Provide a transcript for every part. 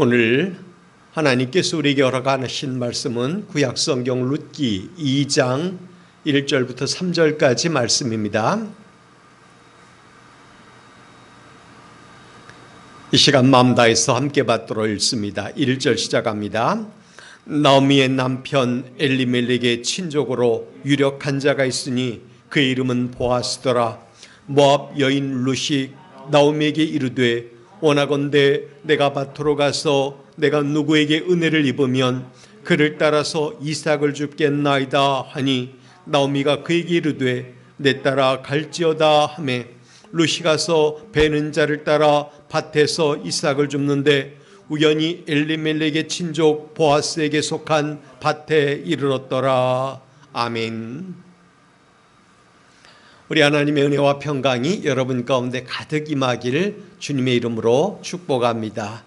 오늘 하나님께서 우리에게 허락하신 말씀은 구약성경 룻기 2장 1절부터 3절까지 말씀입니다. 이 시간 마음 다해서 함께 받도록 읽습니다. 1절 시작합니다. 나오미의 남편 엘리멜렉의 친족으로 유력한 자가 있으니 그의 이름은 보아스더라. 모압 여인 룻이 나오미에게 이르되 원하건대 내가 밭으로 가서 내가 누구에게 은혜를 입으면 그를 따라서 이삭을 줍겠나이다 하니 나오미가 그에게 이르되 내 따라 갈지어다 하매 룻이 가서 베는 자를 따라 밭에서 이삭을 줍는데 우연히 엘리멜렉의 친족 보아스에게 속한 밭에 이르렀더라. 아멘. 우리 하나님의 은혜와 평강이 여러분 가운데 가득 임하기를 주님의 이름으로 축복합니다.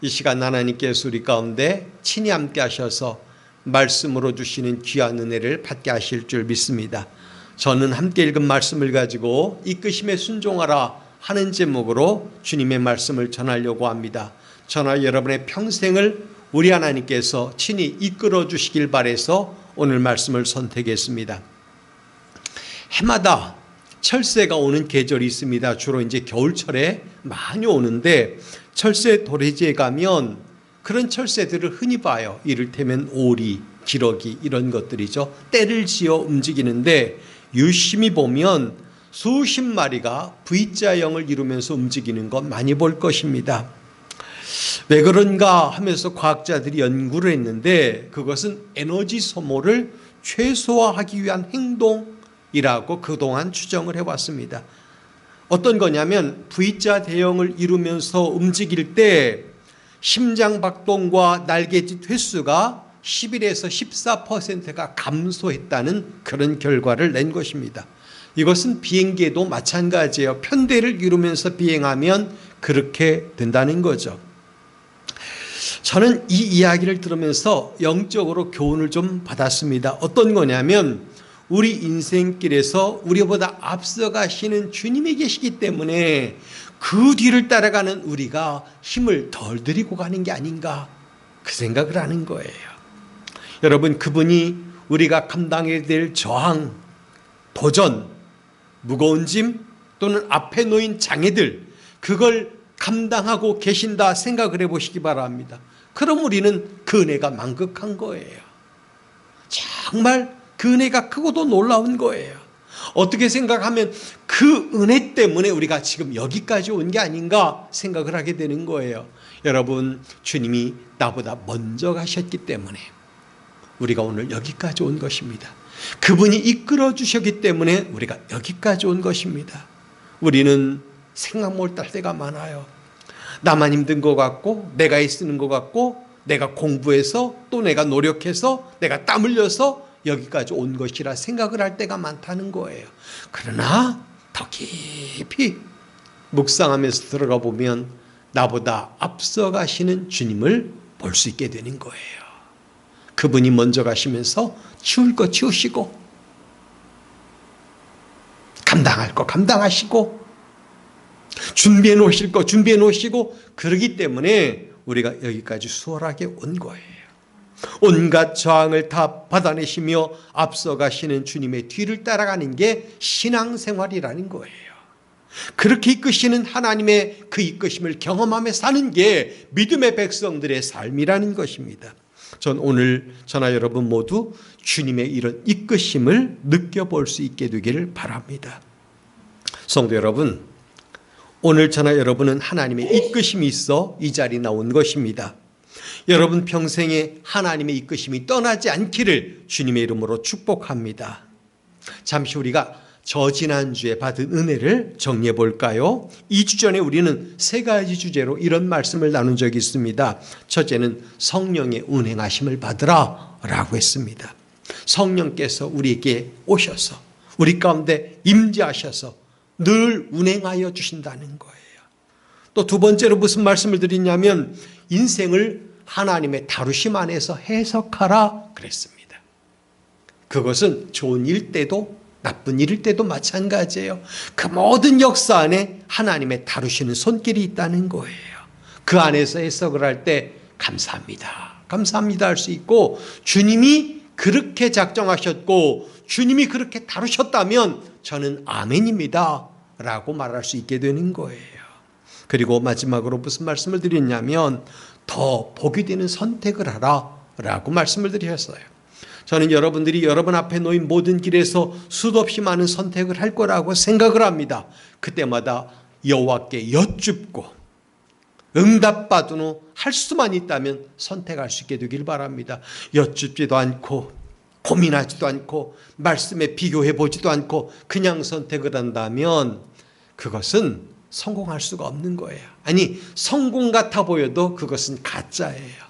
이 시간 하나님께서 우리 가운데 친히 함께 하셔서 말씀으로 주시는 귀한 은혜를 받게 하실 줄 믿습니다. 저는 함께 읽은 말씀을 가지고 이끄심에 순종하라 하는 제목으로 주님의 말씀을 전하려고 합니다. 저나 여러분의 평생을 우리 하나님께서 친히 이끌어 주시길 바라서 오늘 말씀을 선택했습니다. 해마다 철새가 오는 계절이 있습니다. 주로 이제 겨울철에 많이 오는데 철새 도래지에 가면 그런 철새들을 흔히 봐요. 이를테면 오리, 기러기 이런 것들이죠. 때를 지어 움직이는데 유심히 보면 수십 마리가 V자형을 이루면서 움직이는 것 많이 볼 것입니다. 왜 그런가 하면서 과학자들이 연구를 했는데 그것은 에너지 소모를 최소화하기 위한 행동이라고 그동안 추정을 해왔습니다. 어떤 거냐면 V자 대형을 이루면서 움직일 때 심장박동과 날개짓 횟수가 11에서 14%가 감소했다는 그런 결과를 낸 것입니다. 이것은 비행기에도 마찬가지예요. 편대를 이루면서 비행하면 그렇게 된다는 거죠. 저는 이 이야기를 들으면서 영적으로 교훈을 좀 받았습니다. 어떤 거냐면 우리 인생길에서 우리보다 앞서가시는 주님이 계시기 때문에 그 뒤를 따라가는 우리가 힘을 덜 들이고 가는 게 아닌가 그 생각을 하는 거예요. 여러분, 그분이 우리가 감당해야 될 저항, 도전, 무거운 짐 또는 앞에 놓인 장애들 그걸 감당하고 계신다 생각을 해보시기 바랍니다. 그럼 우리는 그 은혜가 만극한 거예요. 정말 그 은혜가 크고도 놀라운 거예요. 어떻게 생각하면 그 은혜 때문에 우리가 지금 여기까지 온 게 아닌가 생각을 하게 되는 거예요. 여러분, 주님이 나보다 먼저 가셨기 때문에 우리가 오늘 여기까지 온 것입니다. 그분이 이끌어 주셨기 때문에 우리가 여기까지 온 것입니다. 우리는 생각 못할 때가 많아요. 나만 힘든 것 같고 내가 애쓰는 것 같고 내가 공부해서 또 내가 노력해서 내가 땀 흘려서 여기까지 온 것이라 생각을 할 때가 많다는 거예요. 그러나 더 깊이 묵상하면서 들어가 보면 나보다 앞서 가시는 주님을 볼 수 있게 되는 거예요. 그분이 먼저 가시면서 치울 거 치우시고 감당할 거 감당하시고 준비해 놓으실 거 준비해 놓으시고 그러기 때문에 우리가 여기까지 수월하게 온 거예요. 온갖 저항을 다 받아내시며 앞서가시는 주님의 뒤를 따라가는 게 신앙생활이라는 거예요. 그렇게 이끄시는 하나님의 그 이끄심을 경험하며 사는 게 믿음의 백성들의 삶이라는 것입니다. 전 오늘 저나 여러분 모두 주님의 이런 이끄심을 느껴볼 수 있게 되기를 바랍니다. 성도 여러분, 오늘 저나 여러분은 하나님의 이끄심이 있어 이 자리에 나온 것입니다. 여러분 평생에 하나님의 이끄심이 떠나지 않기를 주님의 이름으로 축복합니다. 잠시 우리가 지난주에 받은 은혜를 정리해 볼까요? 2주 전에 우리는 세 가지 주제로 이런 말씀을 나눈 적이 있습니다. 첫째는 성령의 운행하심을 받으라 라고 했습니다. 성령께서 우리에게 오셔서 우리 가운데 임재하셔서 늘 운행하여 주신다는 거예요. 또 두 번째로 무슨 말씀을 드리냐면 인생을 하나님의 다루심 안에서 해석하라 그랬습니다. 그것은 좋은 일 때도 나쁜 일일 때도 마찬가지예요. 그 모든 역사 안에 하나님의 다루시는 손길이 있다는 거예요. 그 안에서 해석을 할 때 감사합니다. 감사합니다 할 수 있고, 주님이 그렇게 작정하셨고 주님이 그렇게 다루셨다면 저는 아멘입니다 라고 말할 수 있게 되는 거예요. 그리고 마지막으로 무슨 말씀을 드렸냐면, 더 복이 되는 선택을 하라 라고 말씀을 드렸어요. 저는 여러분들이 여러분 앞에 놓인 모든 길에서 수도 없이 많은 선택을 할 거라고 생각을 합니다. 그때마다 여호와께 여쭙고 응답받은 후 할 수만 있다면 선택할 수 있게 되길 바랍니다. 여쭙지도 않고 고민하지도 않고 말씀에 비교해 보지도 않고 그냥 선택을 한다면 그것은 성공할 수가 없는 거예요. 아니, 성공 같아 보여도 그것은 가짜예요.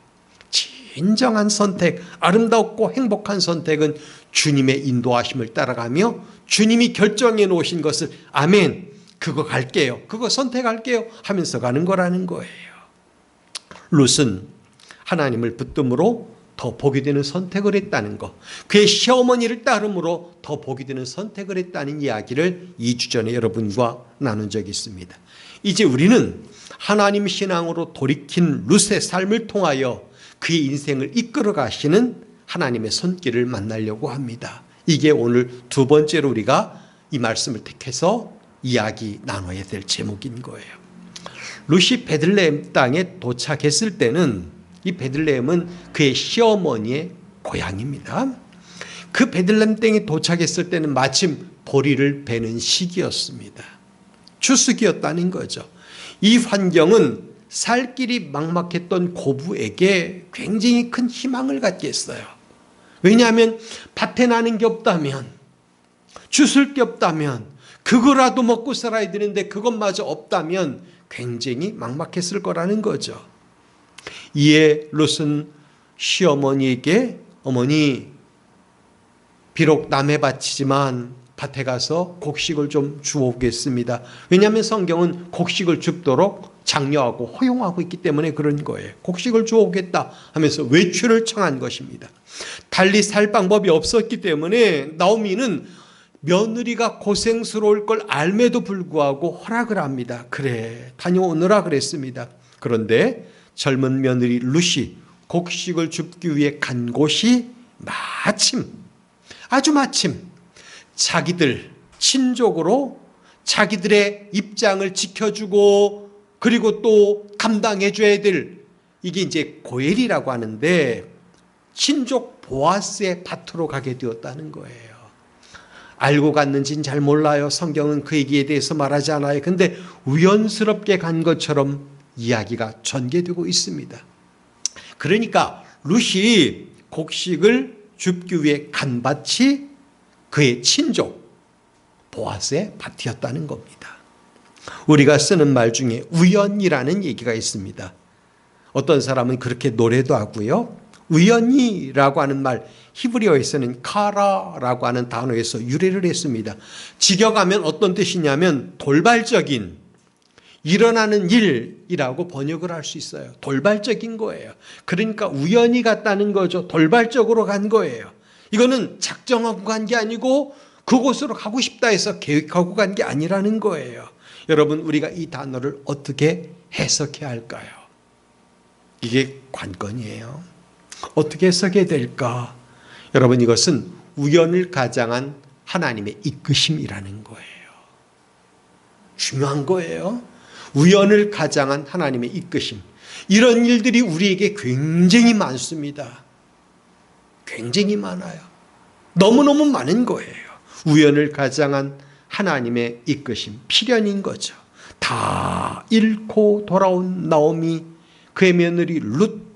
진정한 선택, 아름답고 행복한 선택은 주님의 인도하심을 따라가며 주님이 결정해 놓으신 것을 아멘, 그거 갈게요, 그거 선택할게요 하면서 가는 거라는 거예요. 룻은 하나님을 붙듦으로 더 복이 되는 선택을 했다는 것, 그의 시어머니를 따름으로 더 복이 되는 선택을 했다는 이야기를 2주 전에 여러분과 나눈 적이 있습니다. 이제 우리는 하나님 신앙으로 돌이킨 룻의 삶을 통하여 그의 인생을 이끌어 가시는 하나님의 손길을 만나려고 합니다. 이게 오늘 두 번째로 우리가 이 말씀을 택해서 이야기 나눠야 될 제목인 거예요. 룻이 베들레헴 땅에 도착했을 때는, 이 베들레헴은 그의 시어머니의 고향입니다. 그 베들레헴 땅에 도착했을 때는 마침 보리를 베는 시기였습니다. 추수기였다는 거죠. 이 환경은 살 길이 막막했던 고부에게 굉장히 큰 희망을 갖게 했어요. 왜냐하면 밭에 나는 게 없다면, 주술 게 없다면, 그거라도 먹고 살아야 되는데 그것마저 없다면 굉장히 막막했을 거라는 거죠. 이에 룻은 시어머니에게, 어머니, 비록 남의 밭이지만 밭에 가서 곡식을 좀 주오겠습니다. 왜냐하면 성경은 곡식을 줍도록 장려하고 허용하고 있기 때문에 그런 거예요. 곡식을 주오겠다 하면서 외출을 청한 것입니다. 달리 살 방법이 없었기 때문에 나오미는 며느리가 고생스러울 걸 알매도 불구하고 허락을 합니다. 그래, 다녀오느라 그랬습니다. 그런데 젊은 며느리 룻이 곡식을 줍기 위해 간 곳이 아주 마침 자기들 친족으로 자기들의 입장을 지켜주고 그리고 또 감당해줘야 될, 이게 이제 고엘이라고 하는데, 친족 보아스의 밭으로 가게 되었다는 거예요. 알고 갔는지는 잘 몰라요. 성경은 그 얘기에 대해서 말하지 않아요. 근데 우연스럽게 간 것처럼 이야기가 전개되고 있습니다. 그러니까 룻이 곡식을 줍기 위해 간 밭이 그의 친족 보아스의 밭이었다는 겁니다. 우리가 쓰는 말 중에 우연이라는 얘기가 있습니다. 어떤 사람은 그렇게 노래도 하고요. 우연히라고 하는 말, 히브리어에서는 카라라고 하는 단어에서 유래를 했습니다. 직역하면 어떤 뜻이냐면 돌발적인, 일어나는 일이라고 번역을 할 수 있어요. 돌발적인 거예요. 그러니까 우연히 갔다는 거죠. 돌발적으로 간 거예요. 이거는 작정하고 간 게 아니고 그곳으로 가고 싶다 해서 계획하고 간 게 아니라는 거예요. 여러분, 우리가 이 단어를 어떻게 해석해야 할까요? 이게 관건이에요. 어떻게 해석해야 될까? 여러분, 이것은 우연을 가장한 하나님의 이끄심이라는 거예요. 중요한 거예요. 우연을 가장한 하나님의 이끄심. 이런 일들이 우리에게 굉장히 많습니다. 굉장히 많아요. 너무너무 많은 거예요. 우연을 가장한 하나님의 이끄심, 필연인 거죠. 다 잃고 돌아온 나오미, 그의 며느리 룻,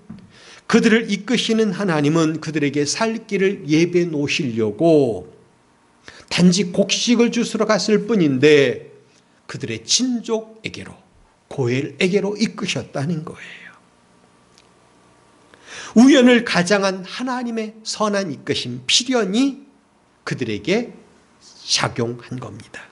그들을 이끄시는 하나님은 그들에게 살 길을 예배 놓으시려고 단지 곡식을 주스러 갔을 뿐인데 그들의 친족에게로, 고엘에게로 이끄셨다는 거예요. 우연을 가장한 하나님의 선한 이끄심, 필연이 그들에게 작용한 겁니다.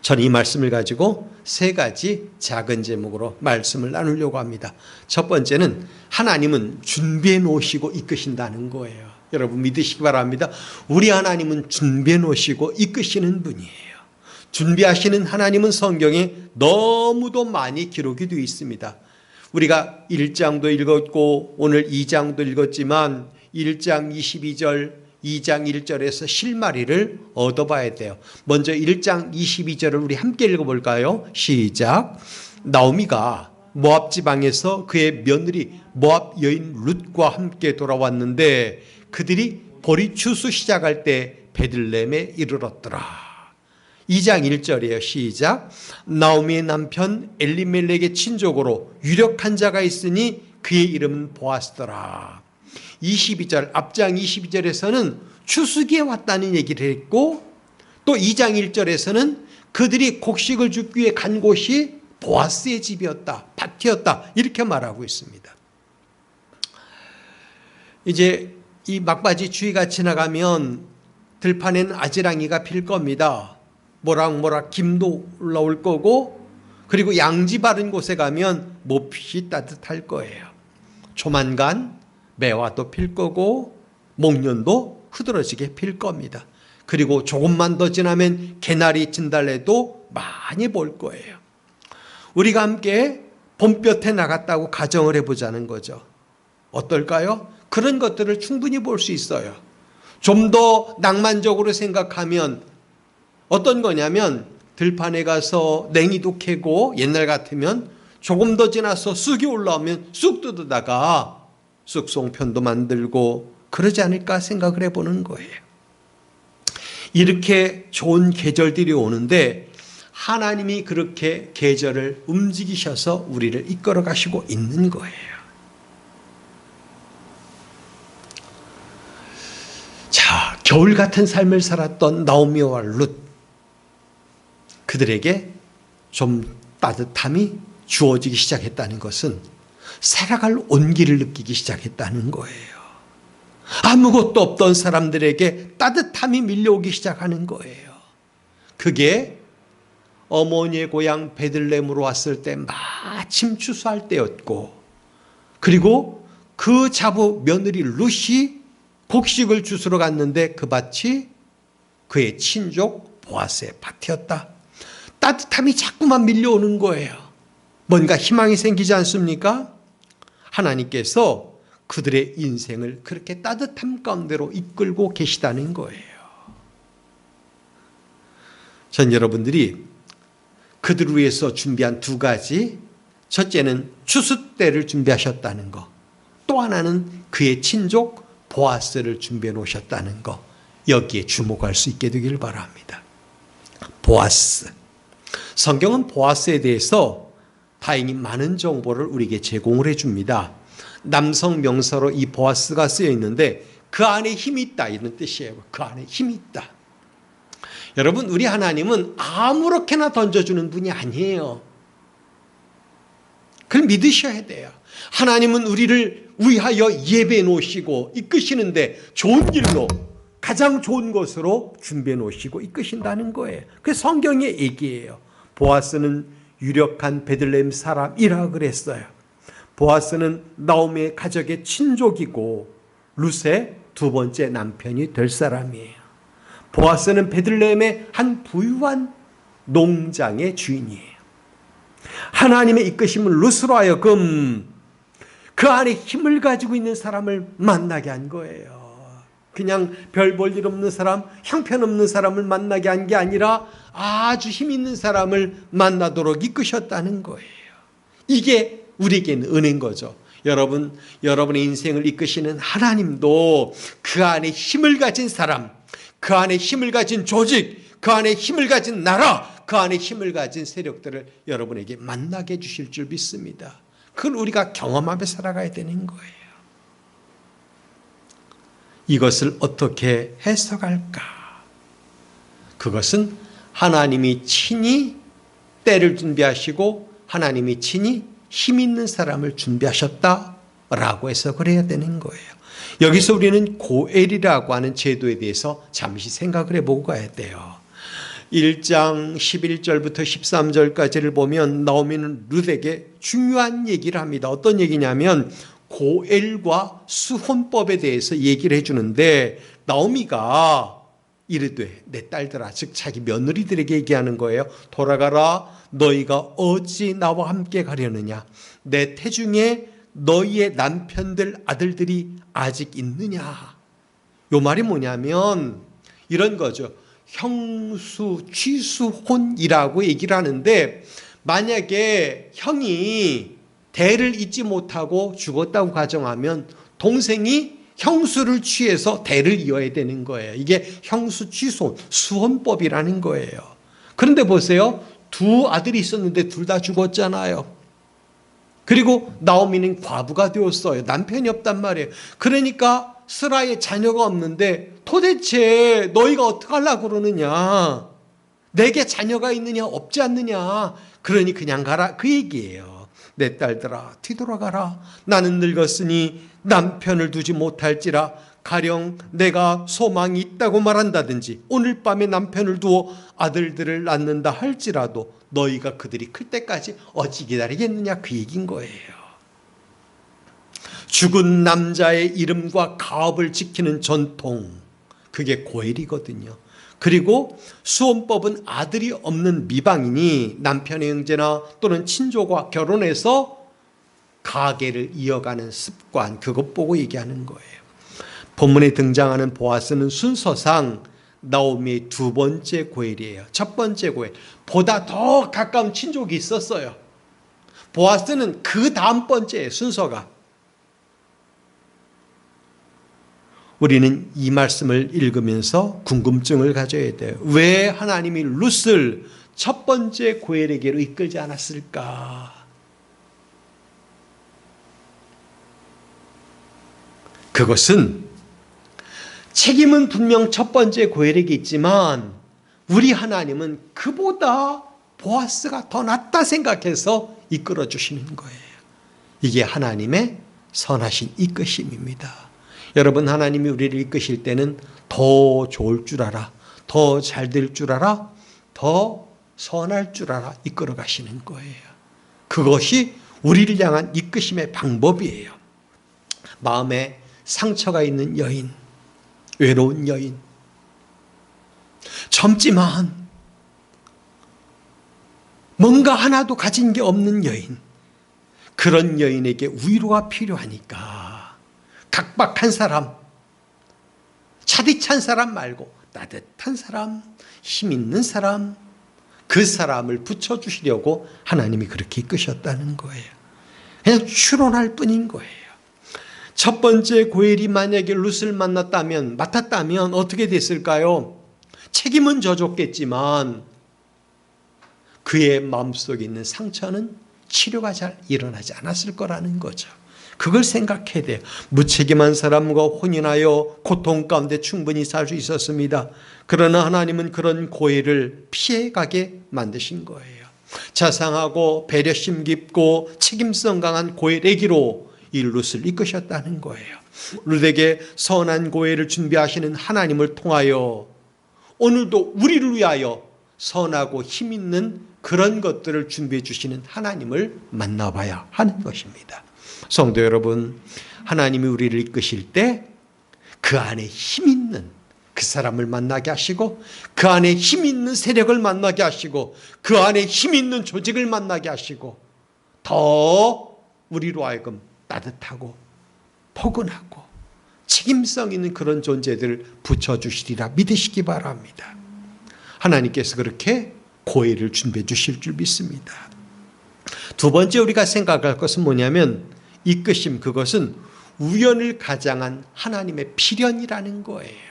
저는 이 말씀을 가지고 세 가지 작은 제목으로 말씀을 나누려고 합니다. 첫 번째는 하나님은 준비해 놓으시고 이끄신다는 거예요. 여러분 믿으시기 바랍니다. 우리 하나님은 준비해 놓으시고 이끄시는 분이에요. 준비하시는 하나님은 성경에 너무도 많이 기록이 되어 있습니다. 우리가 1장도 읽었고 오늘 2장도 읽었지만 1장 22절, 2장 1절에서 실마리를 얻어봐야 돼요. 먼저 1장 22절을 우리 함께 읽어볼까요? 시작. 나오미가 모압 지방에서 그의 며느리 모압 여인 룻과 함께 돌아왔는데 그들이 보리 추수 시작할 때 베들레헴에 이르렀더라. 2장 1절이에요. 시작. 나오미의 남편 엘리멜렉의 친족으로 유력한 자가 있으니 그의 이름은 보아스더라. 22절 앞장 22절에서는 추수기에 왔다는 얘기를 했고 또 2장 1절에서는 그들이 곡식을 줍기 위해 간 곳이 보아스의 집이었다, 밭이었다 이렇게 말하고 있습니다. 이제 이 막바지 추위가 지나가면 들판에는 아지랑이가 필 겁니다. 모락모락 김도 올라올 거고 그리고 양지 바른 곳에 가면 모핏이 따뜻할 거예요. 조만간 매화도 필 거고 목련도 흐드러지게 필 겁니다. 그리고 조금만 더 지나면 개나리 진달래도 많이 볼 거예요. 우리가 함께 봄볕에 나갔다고 가정을 해보자는 거죠. 어떨까요? 그런 것들을 충분히 볼 수 있어요. 좀 더 낭만적으로 생각하면 어떤 거냐면 들판에 가서 냉이도 캐고 옛날 같으면 조금 더 지나서 쑥이 올라오면 쑥 뜯어다가 쑥송편도 만들고 그러지 않을까 생각을 해보는 거예요. 이렇게 좋은 계절들이 오는데 하나님이 그렇게 계절을 움직이셔서 우리를 이끌어 가시고 있는 거예요. 자, 겨울 같은 삶을 살았던 나오미와 룻, 그들에게 좀 따뜻함이 주어지기 시작했다는 것은 살아갈 온기를 느끼기 시작했다는 거예요. 아무것도 없던 사람들에게 따뜻함이 밀려오기 시작하는 거예요. 그게 어머니의 고향 베들레헴으로 왔을 때 마침 추수할 때였고 그리고 그 자부 며느리 룻이 곡식을 주스러 갔는데 그 밭이 그의 친족 보아스의 밭이었다. 따뜻함이 자꾸만 밀려오는 거예요. 뭔가 희망이 생기지 않습니까? 하나님께서 그들의 인생을 그렇게 따뜻함 가운데로 이끌고 계시다는 거예요. 전 여러분들이 그들을 위해서 준비한 두 가지, 첫째는 추수 때를 준비하셨다는 거, 또 하나는 그의 친족 보아스를 준비해 놓으셨다는 거, 여기에 주목할 수 있게 되길 바랍니다. 보아스. 성경은 보아스에 대해서 다행히 많은 정보를 우리에게 제공을 해줍니다. 남성 명사로 이 보아스가 쓰여 있는데 그 안에 힘이 있다 이런 뜻이에요. 그 안에 힘이 있다. 여러분, 우리 하나님은 아무렇게나 던져주는 분이 아니에요. 그걸 믿으셔야 돼요. 하나님은 우리를 위하여 예배해 놓으시고 이끄시는데 좋은 길로 가장 좋은 것으로 준비해 놓으시고 이끄신다는 거예요. 그게 성경의 얘기예요. 보아스는 유력한 베들레헴 사람이라 그랬어요. 보아스는 나오미의 가족의 친족이고 룻의 두 번째 남편이 될 사람이에요. 보아스는 베들레헴의 한 부유한 농장의 주인이에요. 하나님의 이끄심은 룻으로 하여금 그 안에 힘을 가지고 있는 사람을 만나게 한 거예요. 그냥 별 볼 일 없는 사람, 형편없는 사람을 만나게 한 게 아니라 아주 힘 있는 사람을 만나도록 이끄셨다는 거예요. 이게 우리에게는 은혜인 거죠. 여러분, 여러분의 인생을 이끄시는 하나님도 그 안에 힘을 가진 사람, 그 안에 힘을 가진 조직, 그 안에 힘을 가진 나라, 그 안에 힘을 가진 세력들을 여러분에게 만나게 해주실 줄 믿습니다. 그걸 우리가 경험하며 살아가야 되는 거예요. 이것을 어떻게 해석할까? 그것은 하나님이 친히 때를 준비하시고 하나님이 친히 힘 있는 사람을 준비하셨다라고 해석을 해야 되는 거예요. 여기서 우리는 고엘이라고 하는 제도에 대해서 잠시 생각을 해보고 가야 돼요. 1장 11절부터 13절까지를 보면 나오미는 룻에게 중요한 얘기를 합니다. 어떤 얘기냐면 고엘과 수혼법에 대해서 얘기를 해주는데 나오미가 이르되 내 딸들아, 즉 자기 며느리들에게 얘기하는 거예요. 돌아가라. 너희가 어찌 나와 함께 가려느냐? 내 태중에 너희의 남편들 아들들이 아직 있느냐? 요 말이 뭐냐면 이런 거죠. 형수 취수혼이라고 얘기를 하는데, 만약에 형이 대를 잇지 못하고 죽었다고 가정하면 동생이 형수를 취해서 대를 이어야 되는 거예요. 이게 형수 취수혼, 수혼법이라는 거예요. 그런데 보세요. 두 아들이 있었는데 둘 다 죽었잖아요. 그리고 나오미는 과부가 되었어요. 남편이 없단 말이에요. 그러니까 스라의 자녀가 없는데 도대체 너희가 어떻게 하려고 그러느냐? 내게 자녀가 있느냐 없지 않느냐? 그러니 그냥 가라, 그 얘기예요. 내 딸들아 뒤돌아가라. 나는 늙었으니 남편을 두지 못할지라. 가령 내가 소망이 있다고 말한다든지 오늘 밤에 남편을 두어 아들들을 낳는다 할지라도 너희가 그들이 클 때까지 어찌 기다리겠느냐, 그 얘기인 거예요. 죽은 남자의 이름과 가업을 지키는 전통, 그게 고엘이거든요. 그리고 수혼법은 아들이 없는 미방인이 남편의 형제나 또는 친조가 결혼해서 가계를 이어가는 습관, 그것 보고 얘기하는 거예요. 본문에 등장하는 보아스는 순서상 나오미의 두 번째 고엘이에요. 첫 번째 고엘, 보다 더 가까운 친족이 있었어요. 보아스는 그 다음 번째예요, 순서가. 우리는 이 말씀을 읽으면서 궁금증을 가져야 돼요. 왜 하나님이 룻을 첫 번째 고엘에게로 이끌지 않았을까? 그것은 책임은 분명 첫 번째 고엘에게 있지만 우리 하나님은 그보다 보아스가 더 낫다 생각해서 이끌어 주시는 거예요. 이게 하나님의 선하신 이끄심입니다. 여러분, 하나님이 우리를 이끄실 때는 더 좋을 줄 알아, 더 잘 될 줄 알아, 더 선할 줄 알아 이끌어 가시는 거예요. 그것이 우리를 향한 이끄심의 방법이에요. 마음에 상처가 있는 여인, 외로운 여인, 젊지만 뭔가 하나도 가진 게 없는 여인, 그런 여인에게 위로가 필요하니까 각박한 사람, 차디찬 사람 말고 따뜻한 사람, 힘 있는 사람, 그 사람을 붙여주시려고 하나님이 그렇게 이끄셨다는 거예요. 그냥 추론할 뿐인 거예요. 첫 번째 고엘이 만약에 룻을 맡았다면 어떻게 됐을까요? 책임은 져줬겠지만 그의 마음속에 있는 상처는 치료가 잘 일어나지 않았을 거라는 거죠. 그걸 생각해야 돼요. 무책임한 사람과 혼인하여 고통 가운데 충분히 살 수 있었습니다. 그러나 하나님은 그런 고엘을 피해가게 만드신 거예요. 자상하고 배려심 깊고 책임성 강한 고엘에게로 이 룻을 이끄셨다는 거예요. 룻에게 선한 고엘을 준비하시는 하나님을 통하여 오늘도 우리를 위하여 선하고 힘 있는 그런 것들을 준비해 주시는 하나님을 만나봐야 하는 것입니다. 성도 여러분, 하나님이 우리를 이끄실 때 그 안에 힘 있는 그 사람을 만나게 하시고, 그 안에 힘 있는 세력을 만나게 하시고, 그 안에 힘 있는 조직을 만나게 하시고, 더 우리로 하여금 따뜻하고 포근하고 책임성 있는 그런 존재들을 붙여주시리라 믿으시기 바랍니다. 하나님께서 그렇게 고엘을 준비해 주실 줄 믿습니다. 두 번째 우리가 생각할 것은 뭐냐면, 이끄심, 그것은 우연을 가장한 하나님의 필연이라는 거예요.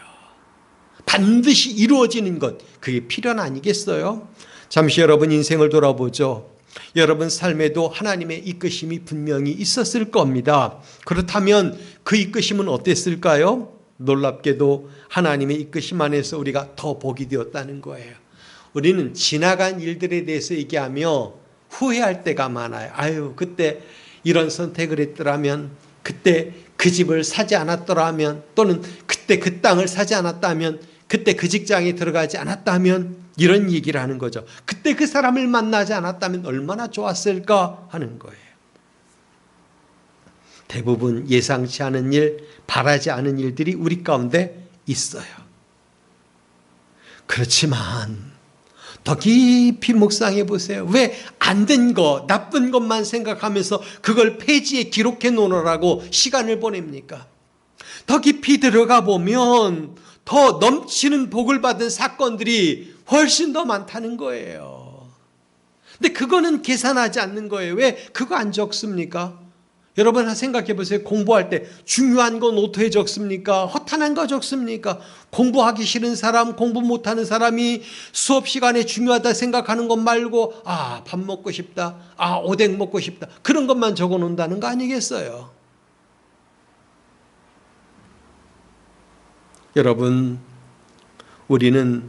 반드시 이루어지는 것, 그게 필연 아니겠어요? 잠시 여러분 인생을 돌아보죠. 여러분 삶에도 하나님의 이끄심이 분명히 있었을 겁니다. 그렇다면 그 이끄심은 어땠을까요? 놀랍게도 하나님의 이끄심 안에서 우리가 더 복이 되었다는 거예요. 우리는 지나간 일들에 대해서 얘기하며 후회할 때가 많아요. 아유, 그때 이런 선택을 했더라면, 그때 그 집을 사지 않았더라면, 또는 그때 그 땅을 사지 않았다면, 그때 그 직장에 들어가지 않았다면, 이런 얘기를 하는 거죠. 그때 그 사람을 만나지 않았다면 얼마나 좋았을까 하는 거예요. 대부분 예상치 않은 일, 바라지 않은 일들이 우리 가운데 있어요. 그렇지만 더 깊이 묵상해 보세요. 왜 안 된 거, 나쁜 것만 생각하면서 그걸 페이지에 기록해 놓으라고 시간을 보냅니까? 더 깊이 들어가 보면 더 넘치는 복을 받은 사건들이 훨씬 더 많다는 거예요. 근데 그거는 계산하지 않는 거예요. 왜 그거 안 적습니까? 여러분 생각해 보세요. 공부할 때 중요한 거 노트에 적습니까? 허탄한 거 적습니까? 공부하기 싫은 사람, 공부 못하는 사람이 수업 시간에 중요하다 생각하는 것 말고 밥 먹고 싶다, 오뎅 먹고 싶다, 그런 것만 적어 놓는다는 거 아니겠어요? 여러분, 우리는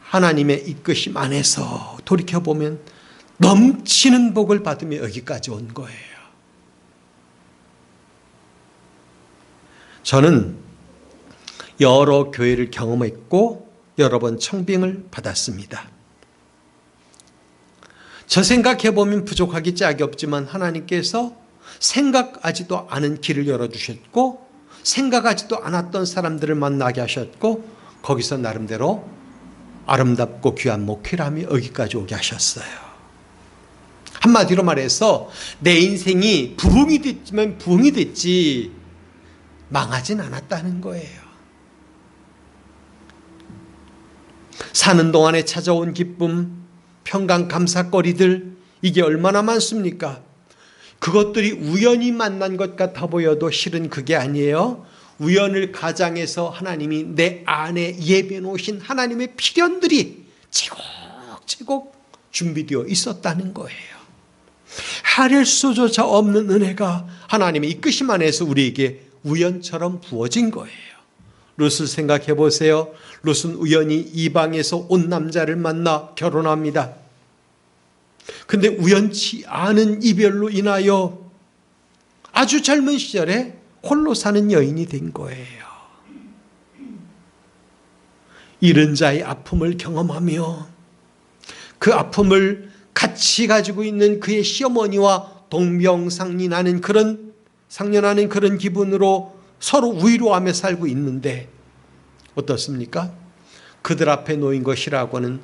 하나님의 이끄심 안에서 돌이켜보면 넘치는 복을 받으며 여기까지 온 거예요. 저는 여러 교회를 경험했고 여러 번 청빙을 받았습니다. 저 생각해보면 부족하기 짝이 없지만 하나님께서 생각하지도 않은 길을 열어주셨고 생각하지도 않았던 사람들을 만나게 하셨고 거기서 나름대로 아름답고 귀한 목회를 하며 여기까지 오게 하셨어요. 한마디로 말해서 내 인생이 부흥이 됐지만 부흥이 됐지 망하진 않았다는 거예요. 사는 동안에 찾아온 기쁨, 평강, 감사거리들, 이게 얼마나 많습니까? 그것들이 우연히 만난 것 같아 보여도 실은 그게 아니에요. 우연을 가장해서 하나님이 내 안에 예비해 놓으신 하나님의 필연들이 차곡차곡 준비되어 있었다는 거예요. 하릴 수조차 없는 은혜가 하나님의 이끄심 안에서 우리에게 우연처럼 부어진 거예요. 룻을 생각해 보세요. 룻은 우연히 이방에서 온 남자를 만나 결혼합니다. 근데 우연치 않은 이별로 인하여 아주 젊은 시절에 홀로 사는 여인이 된 거예요. 잃은 자의 아픔을 경험하며 그 아픔을 같이 가지고 있는 그의 시어머니와 동병상련하는 그런 기분으로 서로 위로하며 살고 있는데 어떻습니까? 그들 앞에 놓인 것이라고는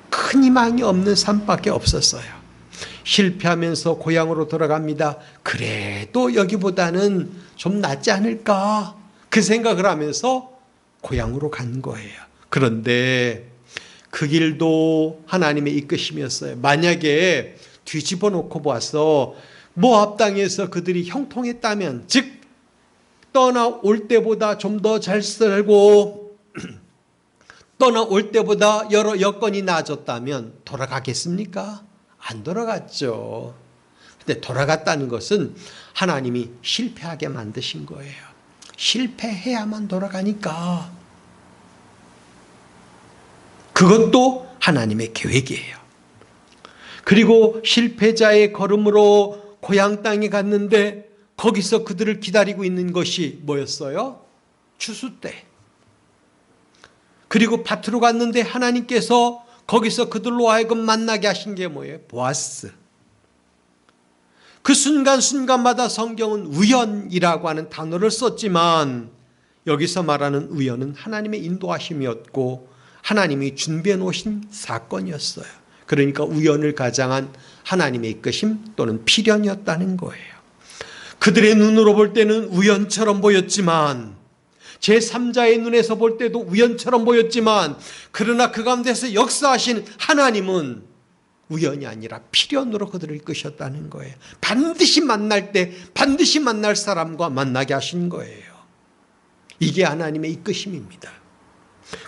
큰 희망이 없는 삶밖에 없었어요. 실패하면서 고향으로 돌아갑니다. 그래도 여기보다는 좀 낫지 않을까 그 생각을 하면서 고향으로 간 거예요. 그런데 그 길도 하나님의 이끄심이었어요. 만약에 뒤집어 놓고 봐서 모압 땅에서 그들이 형통했다면, 즉 떠나올 때보다 좀 더 잘 살고 떠나올 때보다 여러 여건이 나아졌다면 돌아가겠습니까? 안 돌아갔죠. 근데 돌아갔다는 것은 하나님이 실패하게 만드신 거예요. 실패해야만 돌아가니까. 그것도 하나님의 계획이에요. 그리고 실패자의 걸음으로 고향 땅에 갔는데 거기서 그들을 기다리고 있는 것이 뭐였어요? 추수 때. 그리고 밭으로 갔는데 하나님께서 거기서 그들로 하여금 만나게 하신 게 뭐예요? 보아스. 그 순간순간마다 성경은 우연이라고 하는 단어를 썼지만 여기서 말하는 우연은 하나님의 인도하심이었고 하나님이 준비해 놓으신 사건이었어요. 그러니까 우연을 가장한 하나님의 이끄심 또는 필연이었다는 거예요. 그들의 눈으로 볼 때는 우연처럼 보였지만 제3자의 눈에서 볼 때도 우연처럼 보였지만 그러나 그 가운데서 역사하신 하나님은 우연이 아니라 필연으로 그들을 이끄셨다는 거예요. 반드시 만날 때 반드시 만날 사람과 만나게 하신 거예요. 이게 하나님의 이끄심입니다.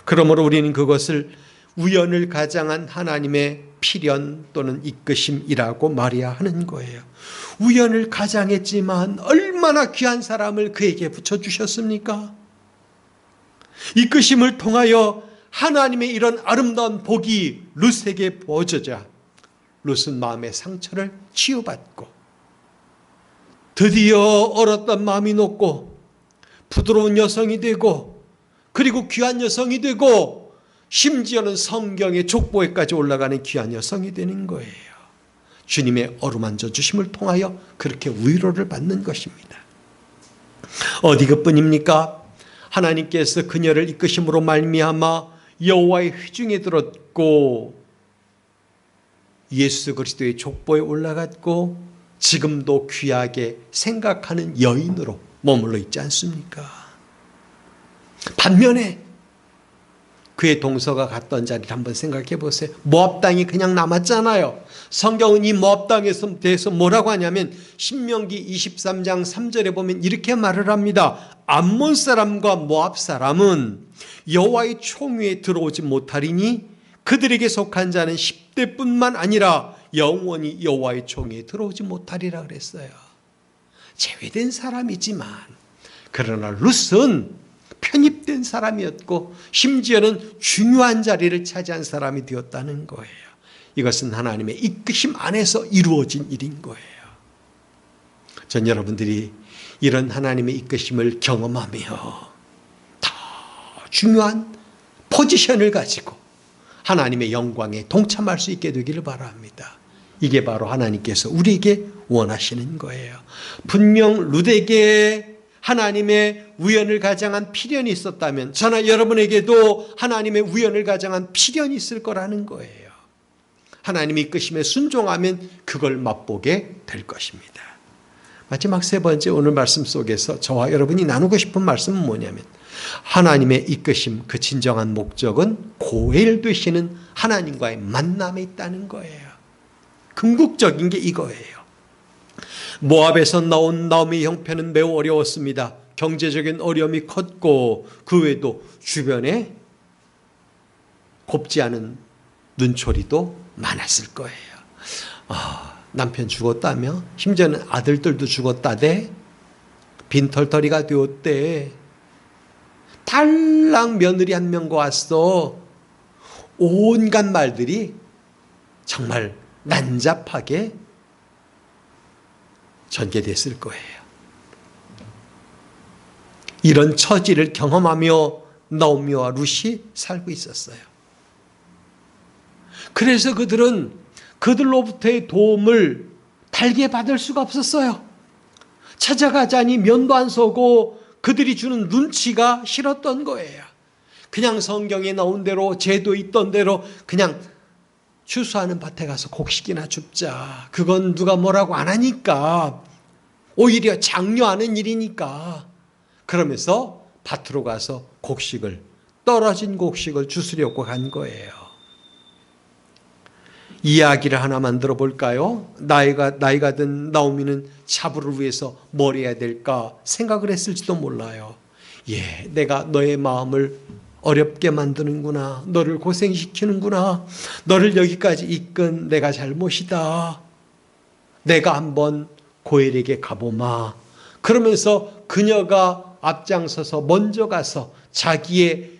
그러므로 우리는 그것을 우연을 가장한 하나님의 필연 또는 이끄심이라고 말해야 하는 거예요. 우연을 가장했지만 얼마나 귀한 사람을 그에게 붙여주셨습니까? 이끄심을 통하여 하나님의 이런 아름다운 복이 룻에게 부어지자 룻은 마음의 상처를 치유받고 드디어 얼었던 마음이 녹고 부드러운 여성이 되고 그리고 귀한 여성이 되고 심지어는 성경의 족보에까지 올라가는 귀한 여성이 되는 거예요. 주님의 어루만져 주심을 통하여 그렇게 위로를 받는 것입니다. 어디 그뿐입니까? 하나님께서 그녀를 이끄심으로 말미암아 여호와의 회중에 들었고 예수 그리스도의 족보에 올라갔고 지금도 귀하게 생각하는 여인으로 머물러 있지 않습니까? 반면에 그의 동서가 갔던 자리를 한번 생각해 보세요. 모압 땅이 그냥 남았잖아요. 성경은 이 모압 땅에 대해서 뭐라고 하냐면 신명기 23장 3절에 보면 이렇게 말을 합니다. 암몬 사람과 모압 사람은 여호와의 총위에 들어오지 못하리니 그들에게 속한 자는 10대뿐만 아니라 영원히 여호와의 총위에 들어오지 못하리라 그랬어요. 제외된 사람이지만 그러나 룻은 편입된 사람이었고 심지어는 중요한 자리를 차지한 사람이 되었다는 거예요. 이것은 하나님의 이끄심 안에서 이루어진 일인 거예요. 전 여러분들이 이런 하나님의 이끄심을 경험하며 더 중요한 포지션을 가지고 하나님의 영광에 동참할 수 있게 되기를 바랍니다. 이게 바로 하나님께서 우리에게 원하시는 거예요. 분명 룻에게 하나님의 우연을 가장한 필연이 있었다면 저나 여러분에게도 하나님의 우연을 가장한 필연이 있을 거라는 거예요. 하나님의 이끄심에 순종하면 그걸 맛보게 될 것입니다. 마지막 세 번째 오늘 말씀 속에서 저와 여러분이 나누고 싶은 말씀은 뭐냐면 하나님의 이끄심 그 진정한 목적은 고엘되시는 하나님과의 만남에 있다는 거예요. 궁극적인 게 이거예요. 모압에서 나온 나오미 형편은 매우 어려웠습니다. 경제적인 어려움이 컸고 그 외에도 주변에 곱지 않은 눈초리도 많았을 거예요. 남편 죽었다며 심지어는 아들들도 죽었다대 빈털터리가 되었대. 달랑 며느리 한 명과 왔어. 온갖 말들이 정말 난잡하게 전개됐을 거예요. 이런 처지를 경험하며 나오미와 룻이 살고 있었어요. 그래서 그들은 그들로부터의 도움을 달게 받을 수가 없었어요. 찾아가자니 면도 안 서고 그들이 주는 눈치가 싫었던 거예요. 그냥 성경에 나온 대로 제도 있던 대로 그냥 추수하는 밭에 가서 곡식이나 줍자. 그건 누가 뭐라고 안 하니까 오히려 장려하는 일이니까 그러면서 밭으로 가서 곡식을 떨어진 곡식을 주스려고 간 거예요. 이야기를 하나 만들어 볼까요? 나이가 든 나오미는 차부를 위해서 뭘 해야 될까 생각을 했을지도 몰라요. 내가 너의 마음을 어렵게 만드는구나. 너를 고생시키는구나. 너를 여기까지 이끈 내가 잘못이다. 내가 한번 고엘에게 가보마. 그러면서 그녀가 앞장서서 먼저 가서 자기의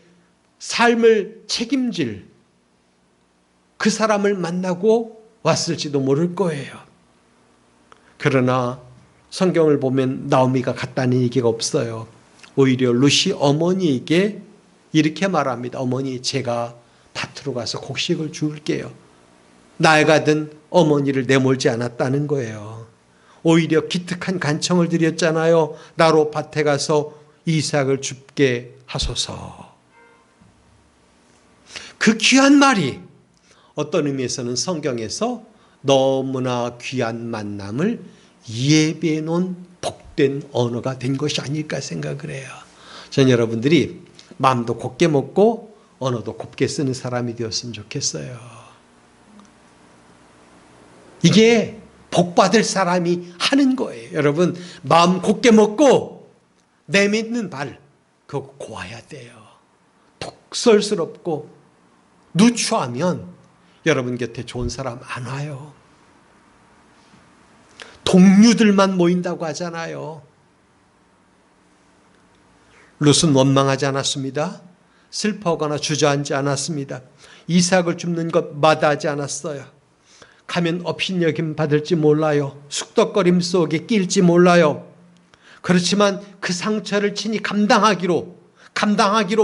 삶을 책임질 그 사람을 만나고 왔을지도 모를 거예요. 그러나 성경을 보면 나오미가 갔다는 얘기가 없어요. 오히려 룻이 어머니에게 이렇게 말합니다. 어머니, 제가 밭으로 가서 곡식을 줄게요. 나이가 든 어머니를 내몰지 않았다는 거예요. 오히려 기특한 간청을 드렸잖아요. 나로 밭에 가서 이삭을 줍게 하소서. 그 귀한 말이 어떤 의미에서는 성경에서 너무나 귀한 만남을 예배해 놓은 복된 언어가 된 것이 아닐까 생각을 해요. 전 여러분들이 마음도 곱게 먹고 언어도 곱게 쓰는 사람이 되었으면 좋겠어요. 이게 복받을 사람이 하는 거예요. 여러분, 마음 곱게 먹고 내뱉는 발 그거 고와야 돼요. 독설스럽고 누추하면 여러분 곁에 좋은 사람 안 와요. 동료들만 모인다고 하잖아요. 룻은 원망하지 않았습니다. 슬퍼하거나 주저앉지 않았습니다. 이삭을 줍는 것 마다하지 않았어요. 가면 업신여김 받을지 몰라요. 숙덕거림 속에 낄지 몰라요. 그렇지만 그 상처를 친히 감당하기로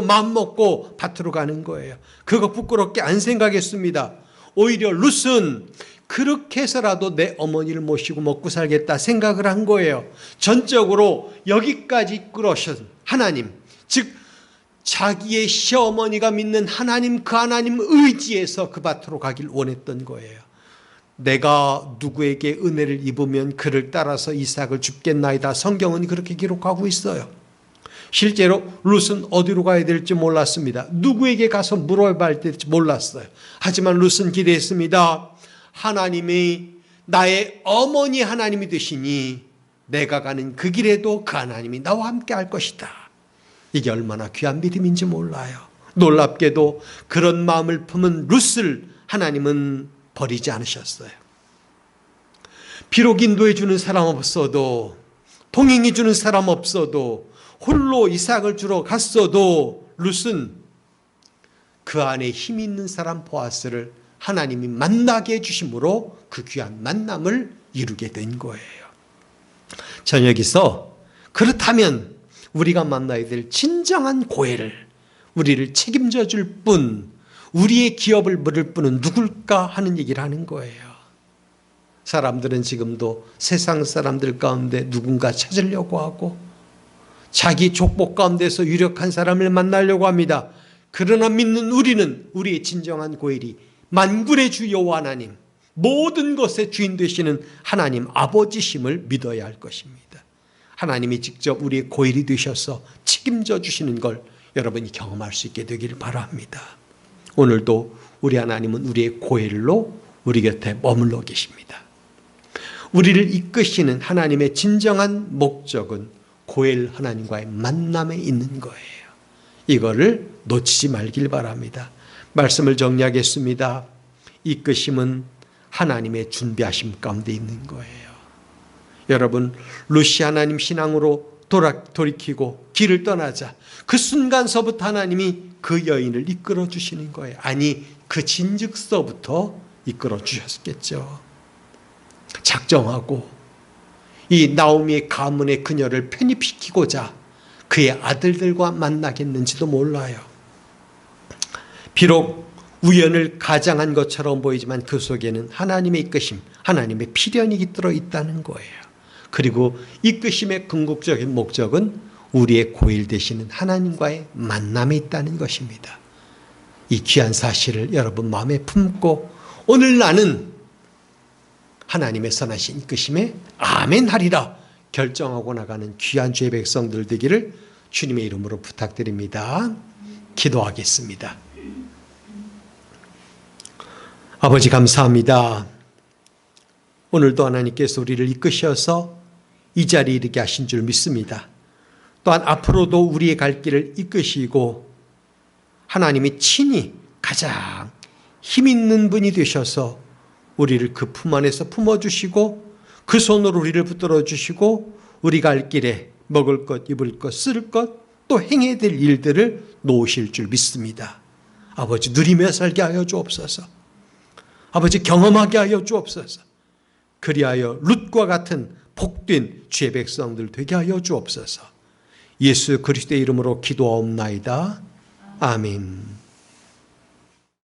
마음먹고 밭으로 가는 거예요. 그거 부끄럽게 안 생각했습니다. 오히려 룻은 그렇게 해서라도 내 어머니를 모시고 먹고 살겠다 생각을 한 거예요. 전적으로 여기까지 이끌어오신 하나님, 즉 자기의 시어머니가 믿는 하나님, 그 하나님 의지에서 그 밭으로 가길 원했던 거예요. 내가 누구에게 은혜를 입으면 그를 따라서 이삭을 줍겠나이다. 성경은 그렇게 기록하고 있어요. 실제로 룻은 어디로 가야 될지 몰랐습니다. 누구에게 가서 물어봐야 될지 몰랐어요. 하지만 룻은 기대했습니다. 하나님이 나의 어머니 하나님이 되시니 내가 가는 그 길에도 그 하나님이 나와 함께 할 것이다. 이게 얼마나 귀한 믿음인지 몰라요. 놀랍게도 그런 마음을 품은 룻을 하나님은 버리지 않으셨어요. 비록 인도해 주는 사람 없어도, 동행해 주는 사람 없어도, 홀로 이삭을 주러 갔어도 룻은 그 안에 힘 있는 사람 보아스를 하나님이 만나게 해주심으로 그 귀한 만남을 이루게 된 거예요. 전 여기서 그렇다면 우리가 만나야 될 진정한 고해를, 우리를 책임져 줄 분, 우리의 기업을 물을 분은 누굴까 하는 얘기를 하는 거예요. 사람들은 지금도 세상 사람들 가운데 누군가 찾으려고 하고 자기 족보 가운데서 유력한 사람을 만나려고 합니다. 그러나 믿는 우리는 우리의 진정한 고일이 만군의 주 여호와 하나님, 모든 것의 주인 되시는 하나님 아버지심을 믿어야 할 것입니다. 하나님이 직접 우리의 고일이 되셔서 책임져 주시는 걸 여러분이 경험할 수 있게 되기를 바랍니다. 오늘도 우리 하나님은 우리의 고일로 우리 곁에 머물러 계십니다. 우리를 이끄시는 하나님의 진정한 목적은 고일 하나님과의 만남에 있는 거예요. 이거를 놓치지 말길 바랍니다. 말씀을 정리하겠습니다. 이끄심은 하나님의 준비하심 가운데 있는 거예요. 여러분, 룻이 하나님 신앙으로 돌이키고 길을 떠나자 그 순간서부터 하나님이 그 여인을 이끌어 주시는 거예요. 아니, 그 진즉서부터 이끌어 주셨겠죠. 작정하고 이 나오미의 가문의 그녀를 편입시키고자 그의 아들들과 만나겠는지도 몰라요. 비록 우연을 가장한 것처럼 보이지만 그 속에는 하나님의 이끄심, 하나님의 필연이 깃들어 있다는 거예요. 그리고 이끄심의 궁극적인 목적은 우리의 고일 되시는 하나님과의 만남에 있다는 것입니다. 이 귀한 사실을 여러분 마음에 품고 오늘 나는 하나님의 선하신 이끄심에 아멘 하리라 결정하고 나가는 귀한 주의 백성들 되기를 주님의 이름으로 부탁드립니다. 기도하겠습니다. 아버지 감사합니다. 오늘도 하나님께서 우리를 이끄셔서 이 자리에 이르게 하신 줄 믿습니다. 또한 앞으로도 우리의 갈 길을 이끄시고 하나님이 친히 가장 힘 있는 분이 되셔서 우리를 그 품 안에서 품어주시고 그 손으로 우리를 붙들어 주시고 우리 갈 길에 먹을 것, 입을 것, 쓸 것, 또 행해야 될 일들을 놓으실 줄 믿습니다. 아버지 누리며 살게 하여 주옵소서. 아버지 경험하게 하여 주옵소서. 그리하여 룻과 같은 복된 주의 백성들 되게 하여 주옵소서. 예수 그리스도의 이름으로 기도하옵나이다. 아멘.